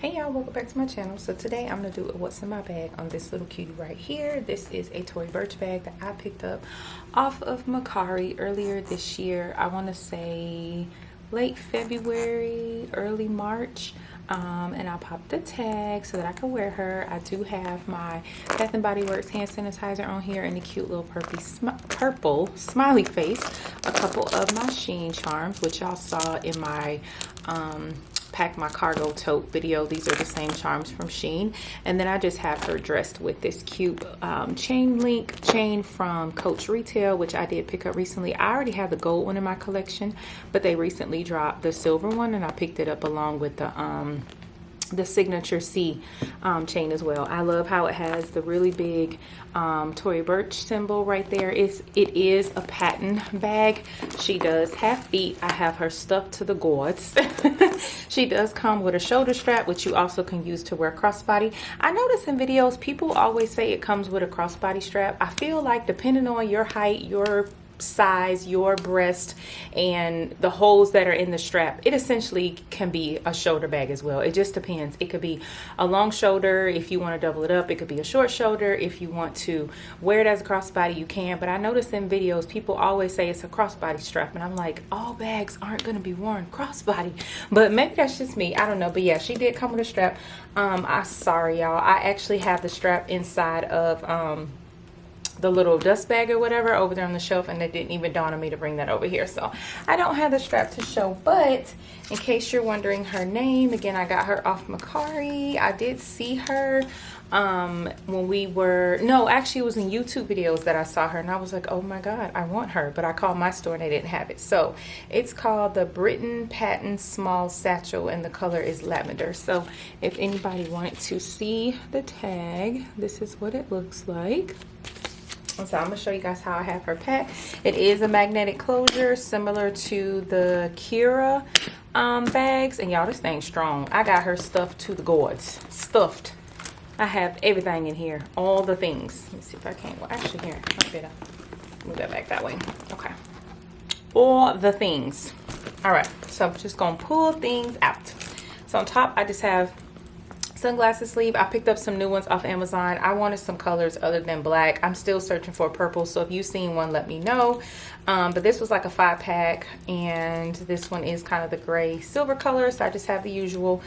Hey y'all, welcome back to my channel. So today I'm gonna do a what's in my bag on this little cutie right here. This is a Tory Burch bag that I picked up off of Macari earlier this year. I want to say late February, early March. And I'll pop the tag so that I can wear her. I do have my Bath & Body Works hand sanitizer on here and the cute little purple smiley face. A couple of my Shein charms, which y'all saw in my pack my cargo tote video. These are the same charms from Shein. And then I just have her dressed with this cute chain link chain from Coach Retail, which I did pick up recently. I already have the gold one in my collection, but they recently dropped the silver one and I picked it up along with the signature C chain as well. I love how it has the really big Tory Burch symbol right there. It is a patent bag. She does have feet. I have her stuffed to the gourds. She does come with a shoulder strap, which you also can use to wear crossbody. I notice in videos people always say it comes with a crossbody strap. I feel like depending on your height, your size, your breast, and the holes that are in the strap, it essentially can be a shoulder bag as well. It just depends. It could be a long shoulder if you want to double it up. It could be a short shoulder if you want to wear it as a crossbody, you can. But I notice in videos people always say it's a crossbody strap, and I'm like, all bags aren't going to be worn crossbody, but maybe that's just me. I don't know. But yeah, she did come with a strap. Sorry y'all, I actually have the strap inside of the little dust bag or whatever over there on the shelf, and it didn't even dawn on me to bring that over here, so I don't have the strap to show. But in case you're wondering her name, again, I got her off Macari. I did see her when we were, no, actually it was in YouTube videos that I saw her, and I was like, oh my god, I want her. But I called my store and they didn't have it. So it's called the Britten Patent Small Satchel, and the color is lavender. So if anybody wanted to see the tag, this is what it looks like. So I'm gonna show you guys how I have her packed. It is a magnetic closure similar to the Kira bags, and y'all, this thing's strong. I got her stuffed to the gourds. Stuffed. I have everything in here, all the things. Let me see if I can. Well, actually, here, I better move that back that way. Okay, all the things. All right, so I'm just gonna pull things out. So on top, I just have sunglasses sleeve. I picked up some new ones off Amazon. I wanted some colors other than black. I'm still searching for purple, so if you've seen one, let me know. But this was like a 5-pack, and this one is kind of the gray silver color, so I just have the usual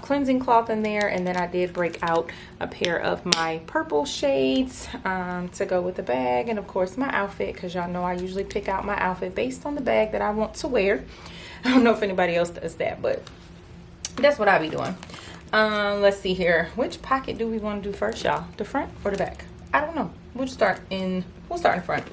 cleansing cloth in there. And then I did break out a pair of my purple shades to go with the bag, and of course my outfit, because y'all know I usually pick out my outfit based on the bag that I want to wear. I don't know if anybody else does that, but that's what I be doing. Let's see here. Which pocket do we want to do first, y'all? The front or the back? I don't know. We'll start in front.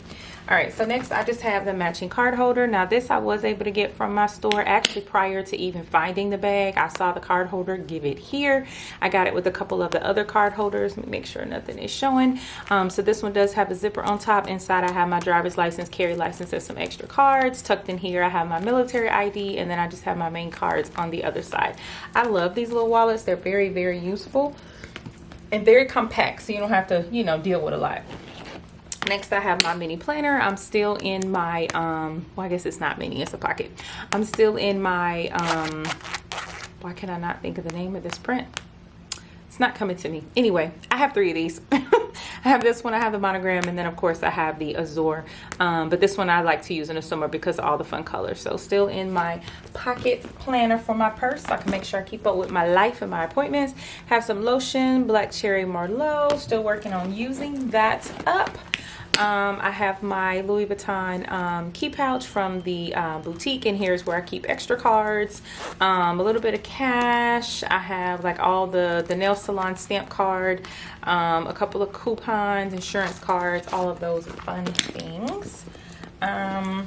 All right, so next I just have the matching card holder. Now this I was able to get from my store actually prior to even finding the bag. I saw the card holder, give it here. I got it with a couple of the other card holders. Let me make sure nothing is showing. So this one does have a zipper on top. Inside I have my driver's license, carry license, and some extra cards. Tucked in here I have my military ID, and then I just have my main cards on the other side. I love these little wallets. They're very, very useful and very compact, so you don't have to, you know, deal with a lot. Next I have my mini planner. I'm still in my well, I guess it's not mini, it's a pocket. I'm still in my why can I not think of the name of this print? It's not coming to me. Anyway, I have 3 of these. I have this one, I have the monogram, and then of course I have the azure. But this one I like to use in the summer because of all the fun colors. So still in my pocket planner for my purse, so I can make sure I keep up with my life and my appointments. Have some lotion, black cherry merlot, still working on using that up. I have my Louis Vuitton key pouch from the boutique, and here's where I keep extra cards, a little bit of cash. I have like all the nail salon stamp card, a couple of coupons, insurance cards, all of those fun things. I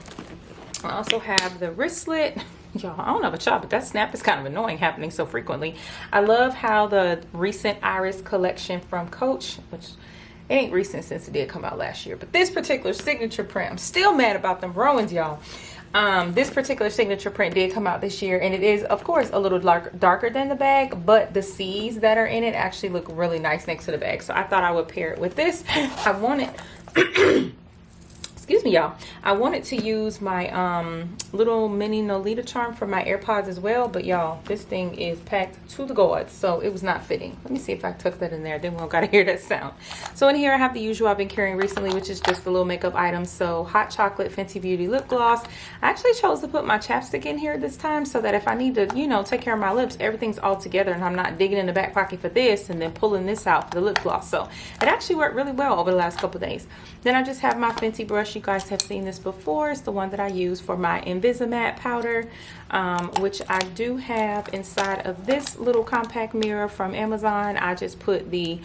also have the wristlet. Y'all, I don't know about y'all, but that snap is kind of annoying happening so frequently. I love how the recent Iris collection from Coach, which it ain't recent since it did come out last year, but this particular signature print, I'm still mad about them Rowans, y'all. This particular signature print did come out this year, and it is of course a little darker than the bag, but the C's that are in it actually look really nice next to the bag, so I thought I would pair it with this. I wanted excuse me, y'all, I wanted to use my little mini Nolita charm for my AirPods as well, but y'all, this thing is packed to the gourds, so it was not fitting. Let me see if I tuck that in there, then we don't gotta hear that sound. So in here I have the usual I've been carrying recently, which is just the little makeup items. So hot chocolate Fenty Beauty lip gloss. I actually chose to put my chapstick in here this time so that if I need to, you know, take care of my lips, everything's all together and I'm not digging in the back pocket for this and then pulling this out for the lip gloss. So it actually worked really well over the last couple days. Then I just have my Fenty brush. You guys have seen this before. It's the one that I use for my Invisimatte powder, which I do have inside of this little compact mirror from Amazon. I just put the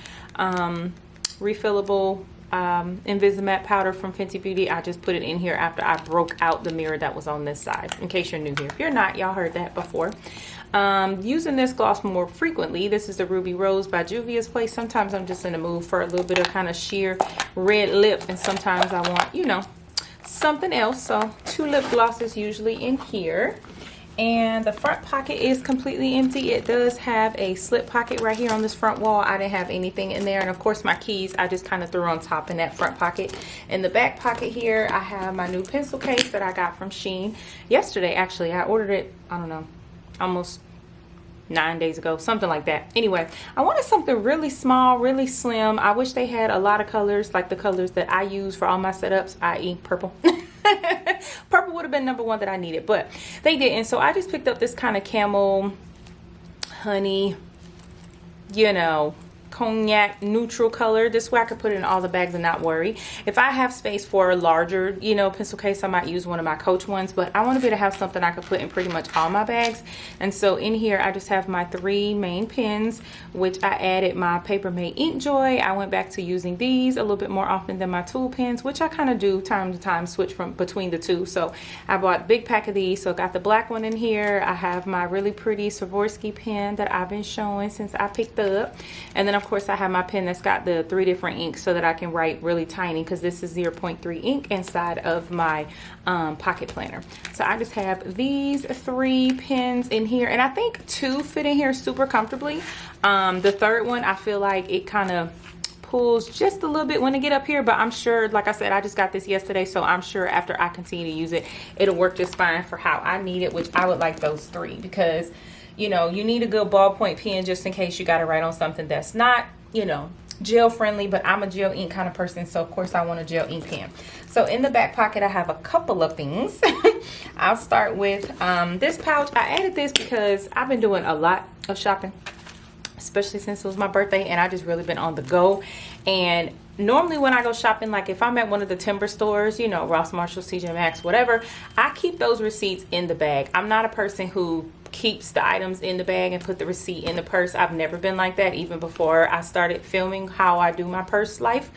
refillable Invisimatte powder from Fenty Beauty. I just put it in here after I broke out the mirror that was on this side, in case you're new here. If you're not, y'all heard that before. Using this gloss more frequently. This is the Ruby Rose by Juvia's Place. Sometimes I'm just in the mood for a little bit of kind of sheer red lip, and sometimes I want, you know, something else. So 2 lip glosses usually in here. And the front pocket is completely empty. It does have a slip pocket right here on this front wall. I didn't have anything in there. And of course my keys I just kind of threw on top in that front pocket. In the back pocket here I have my new pencil case that I got from Shein yesterday. Actually, I ordered it, I don't know, almost 9 days ago, something like that. Anyway, I wanted something really small, really slim. I wish they had a lot of colors, like the colors that I use for all my setups, i.e. purple. Purple would have been number 1 that I needed, but they didn't. So I just picked up this kind of camel honey, you know, cognac neutral color. This way I could put it in all the bags and not worry. If I have space for a larger, you know, pencil case, I might use one of my Coach ones, but I want to be able to have something I could put in pretty much all my bags. And so in here I just have my 3 main pens, which I added my Paper Mate Ink Joy. I went back to using these a little bit more often than my tool pens, which I kind of do time to time, switch from between the two. So I bought a big pack of these. So I got the black one in here. I have my really pretty Swarovski pen that I've been showing since I picked up, and then of course I have my pen that's got the 3 different inks so that I can write really tiny, because this is 0.3 ink inside of my pocket planner. So I just have these 3 pens in here, and I think 2 fit in here super comfortably. The 3rd one, I feel like it kind of pulls just a little bit when I get up here, but I'm sure, like I said, I just got this yesterday, so I'm sure after I continue to use it, it'll work just fine for how I need it, which I would like those 3, because you know, you need a good ballpoint pen just in case you got to write on something that's not, you know, gel friendly, but I'm a gel ink kind of person, so of course I want a gel ink pen. So in the back pocket I have a couple of things. I'll start with this pouch. I added this because I've been doing a lot of shopping, especially since it was my birthday, and I just really been on the go. And normally when I go shopping, like if I'm at one of the timber stores, you know, Ross, Marshall, TJ Maxx, whatever, I keep those receipts in the bag. I'm not a person who keeps the items in the bag and put the receipt in the purse. I've never been like that, even before I started filming how I do my purse life.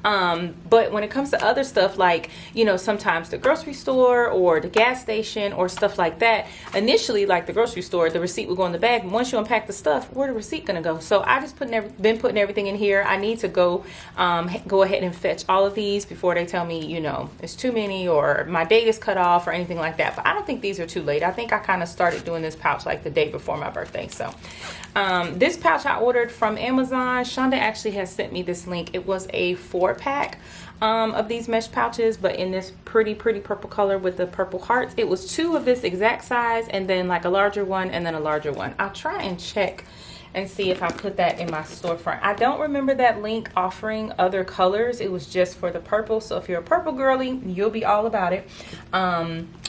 But when it comes to other stuff, like, you know, sometimes the grocery store or the gas station or stuff like that, initially, like the grocery store, the receipt would go in the bag. And once you unpack the stuff, where the receipt gonna go? So I just been putting everything in here. I need to go ahead and fetch all of these before they tell me, you know, it's too many or my date is cut off or anything like that. But I don't think these are too late. I think I kind of started doing this pouch like the day before my birthday. So this pouch I ordered from Amazon. Shonda actually has sent me this link. It was a 4-pack of these mesh pouches, but in this pretty purple color with the purple hearts. It was 2 of this exact size, and then like a larger one and then a larger one. I'll try and check and see if I put that in my storefront. I don't remember that link offering other colors. It was just for the purple. So if you're a purple girly, you'll be all about it.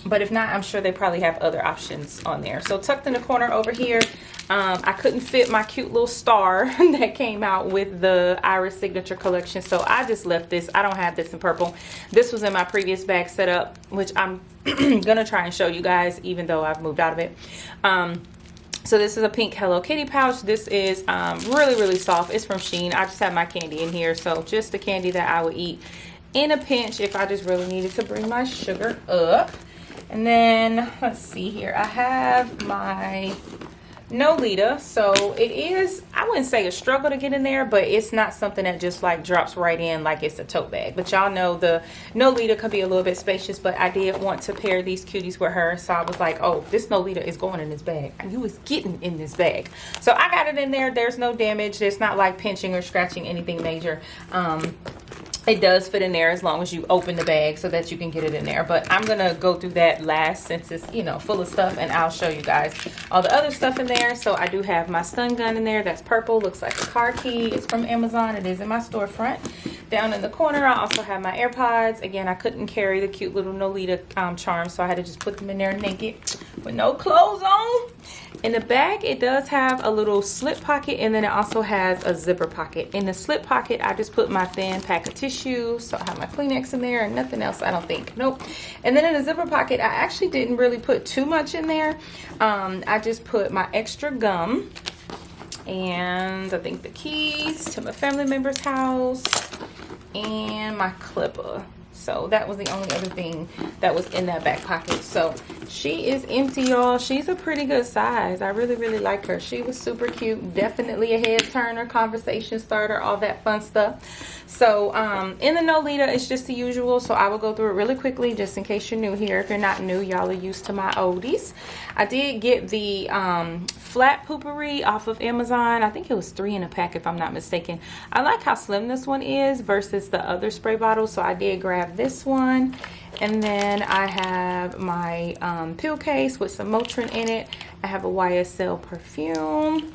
But if not, I'm sure they probably have other options on there. So tucked in the corner over here, I couldn't fit my cute little star that came out with the Iris Signature collection, so I just left this. I don't have this in purple. This was in my previous bag setup, which I'm gonna try and show you guys, even though I've moved out of it. So this is a pink Hello Kitty pouch. This is really soft. It's from Shein. I just have my candy in here, so just the candy that I would eat in a pinch if I just really needed to bring my sugar up. And then let's see here, I have my Nolita. So it is, I wouldn't say a struggle to get in there, but it's not something that just like drops right in like it's a tote bag. But y'all know the Nolita could be a little bit spacious, but I did want to pair these cuties with her, so I was like, oh, this Nolita is going in this bag, and you is getting in this bag. So I got it in there. There's no damage. It's not like pinching or scratching anything major. It does fit in there as long as you open the bag so that you can get it in there. But I'm gonna go through that last since it's, you know, full of stuff, and I'll show you guys all the other stuff in there. So I do have my stun gun in there. That's purple, looks like a car key. It's from Amazon. It is in my storefront. Down in the corner, I also have my AirPods. Again, I couldn't carry the cute little Nolita charms, so I had to just put them in there naked with no clothes on. In the bag, it does have a little slip pocket, and then it also has a zipper pocket. In the slip pocket, I just put my thin pack of tissue, so I have my Kleenex in there and nothing else, I don't think. Nope. And then in the zipper pocket, I actually didn't really put too much in there. I just put my extra gum, and I think the keys to my family member's house, and my clipper. So that was the only other thing that was in that back pocket. So she is empty, y'all. She's a pretty good size. I really, really like her. She was super cute. Definitely a head turner, conversation starter, all that fun stuff. So in the Nolita, it's just the usual. So I will go through it really quickly just in case you're new here. If you're not new, y'all are used to my oldies. I did get the flat poopery off of Amazon. I think it was 3 in a pack if I'm not mistaken. I like how slim this one is versus the other spray bottle, so I did grab this one. And then I have my pill case with some Motrin in it. I have a YSL perfume.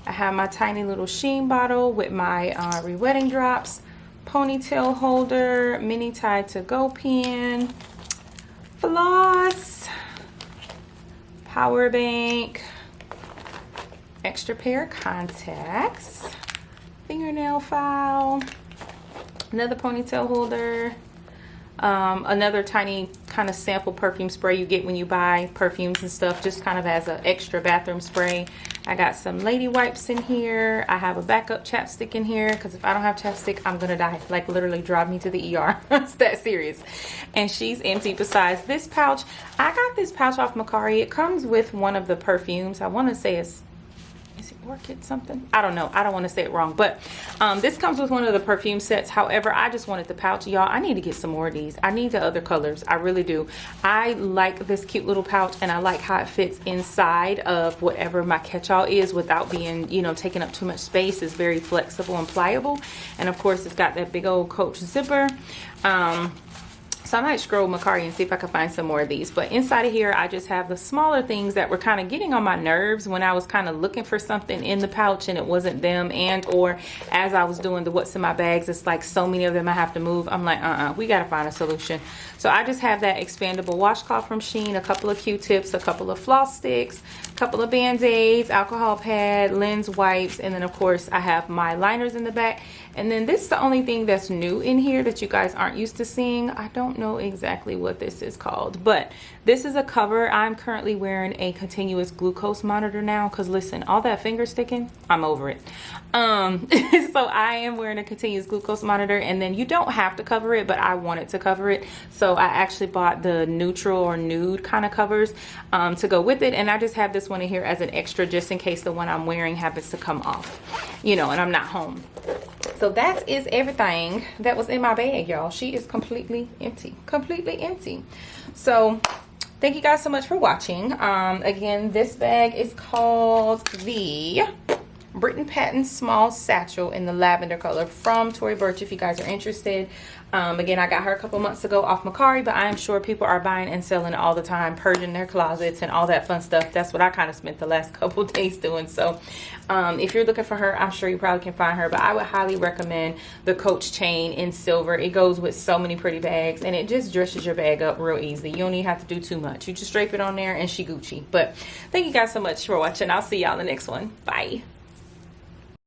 I have my tiny little Sheen bottle with my re-wetting drops, ponytail holder, mini tie to go pen, floss, power bank, extra pair of contacts, fingernail file, another ponytail holder, another tiny kind of sample perfume spray you get when you buy perfumes and stuff, just kind of as an extra bathroom spray. I got some lady wipes in here. I have a backup chapstick in here because if I don't have chapstick, I'm gonna die. Like literally drive me to the ER. It's that serious. And she's empty besides this pouch. I got this pouch off Macari. It comes with one of the perfumes. I want to say is it Orchid something? I don't know. I don't want to say it wrong, but this comes with one of the perfume sets. However, I just wanted the pouch. Y'all, I need to get some more of these. I need the other colors. I really do. I like this cute little pouch, and I like how it fits inside of whatever my catch-all is without being, you know, taking up too much space. It's very flexible and pliable, and of course it's got that big old Coach zipper. So I might scroll Macari and see if I can find some more of these. But inside of here, I just have the smaller things that were kind of getting on my nerves when I was kind of looking for something in the pouch and it wasn't them, and or as I was doing the what's in my bags, it's like so many of them I have to move. I'm like, we got to find a solution. So I just have that expandable washcloth from Sheen, a couple of Q-tips, a couple of floss sticks, a couple of Band-Aids, alcohol pad, lens wipes, and then of course I have my liners in the back. And then this is the only thing that's new in here that you guys aren't used to seeing. I don't know exactly what this is called, but this is a cover. I'm currently wearing a continuous glucose monitor now because listen, all that finger sticking, I'm over it. So I am wearing a continuous glucose monitor, and then you don't have to cover it, but I wanted to cover it. So I actually bought the neutral or nude kind of covers to go with it. And I just have this one in here as an extra just in case the one I'm wearing happens to come off, you know, and I'm not home. So that is everything that was in my bag, y'all. She is completely empty, completely empty. So thank you guys so much for watching. Again, this bag is called the Britten Patent Small Satchel in the lavender color from Tory Burch, if you guys are interested. Again, I got her a couple months ago off Macari, but I am sure people are buying and selling it all the time, purging their closets and all that fun stuff. That's what I kind of spent the last couple days doing. So if you're looking for her, I'm sure you probably can find her, but I would highly recommend the Coach chain in silver. It goes with so many pretty bags, and it just dresses your bag up real easy. You don't even have to do too much. You just drape it on there and she Gucci. But thank you guys so much for watching. I'll see y'all in the next one. Bye.